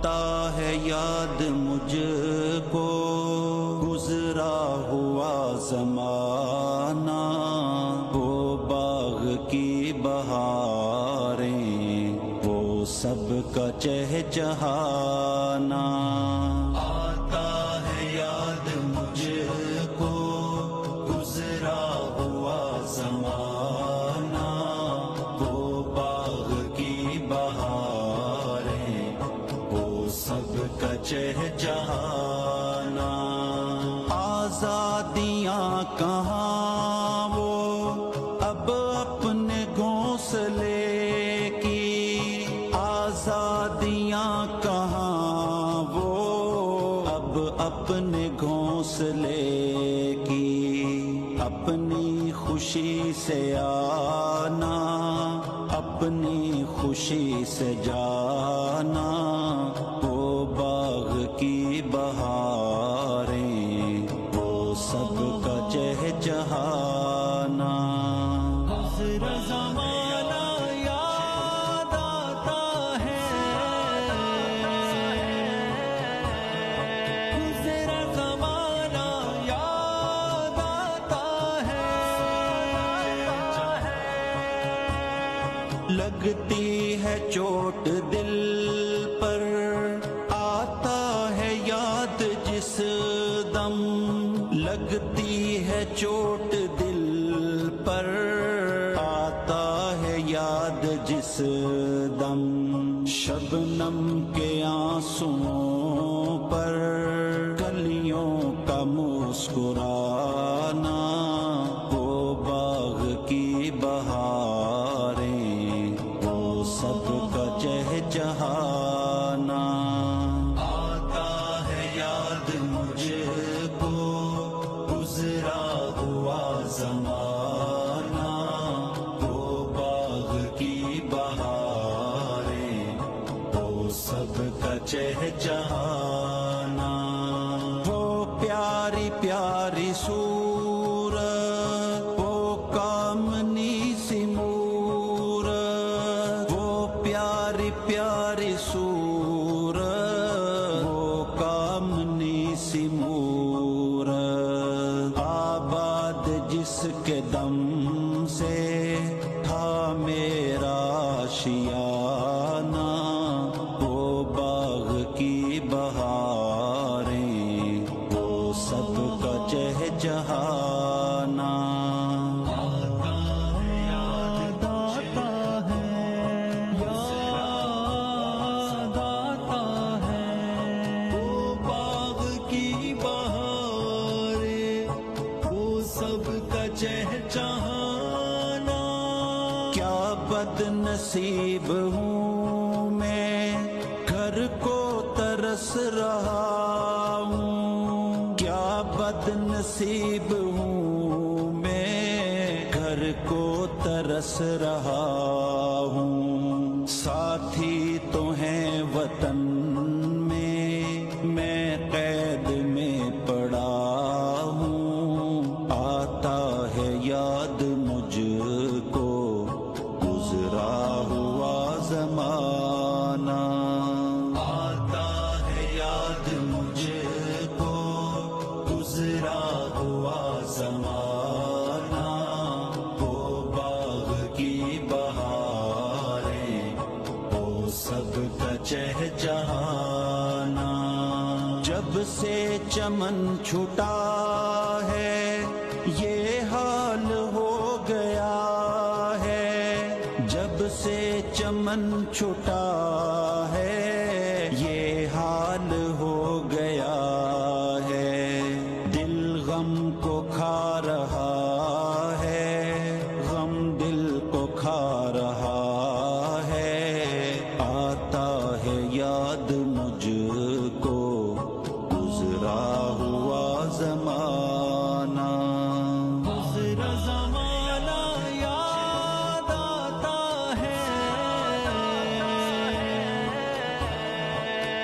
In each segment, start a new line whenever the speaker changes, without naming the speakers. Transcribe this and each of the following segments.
آتا ہے یاد مجھ کو گزرا ہوا زمانہ، وہ باغ کی بہاریں، وہ سب کا چہچہانا۔ آتا ہے یاد مجھ کو گزرا ہوا زمانہ، وہ باغ کی بہاریں، وہ سب کا چہچہانا۔ آزادیاں کہاں وہ اب اپنے گھونسلے کی، آزادیاں کہاں وہ اب اپنے گھونسلے کی، اپنی خوشی سے آنا، اپنی خوشی سے جانا، وہ باغ کی بہاریں، وہ سب کا چہچہانا۔ گزرا زمانہ یاد آتا ہے، گزرا زمانہ یاد آتا ہے، لگتی ہے چوٹ دل پر، آتا ہے یاد جس دم، لگتی ہے چوٹ دل پر، آتا ہے یاد جس دم، شبنم کے آنسوؤں پر کلیوں کا مسکرانا، وہ باغ کی بہاریں، وہ سب کا چہچہانا۔ آتا ہے یاد مجھ کو گزرا ہوا زمانہ، وہ باغ کی بہاریں، وہ سب کا چہچہانا۔ وہ پیاری پیاری صورت، وہ کامنی سی مورت، وہ پیاری پیاری صورت، وہ کامنی سی مورت، آباد جس کے دم سے تھا میرا آشیانہ، وہ باغ کی بہاریں، وہ سب کا چہچہانا۔ کیا بد نصیب ہوں میں، گھر کو ترس رہا ہوں، کیا بد نصیب ہوں میں، گھر کو ترس رہا ہوں، ساتھی تو ہیں وطن میں قید میں پڑا ہوں، آتا ہے یاد مجھ کو گزرا ہوا زمانہ۔ آتا ہے یاد مجھ کو گزرا ہوا زمانہ، وہ باغ کی بہاریں، وہ سب کا چہچہانا۔ جب سے چمن چھٹا ہے یہ حال ہو گیا ہے، جب سے چمن چھٹا ہے یہ حال ہو گیا ہے، دل غم کو کھا رہا ہے، غم دل کو کھا رہا ہے، آتا ہے یاد مجھ کو گزرا ہوا زمانہ۔ گزرا زمانہ یاد آتا ہے،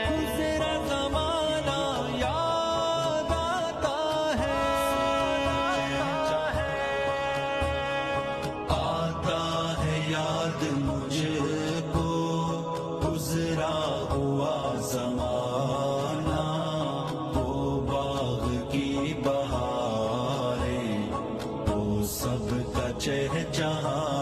گزرا زمانہ یاد آتا ہے، آتا ہے یاد مجھ کو گزرا ہوا زمانہ وہ باغ کی بہاریں وہ سب کا چہچہانا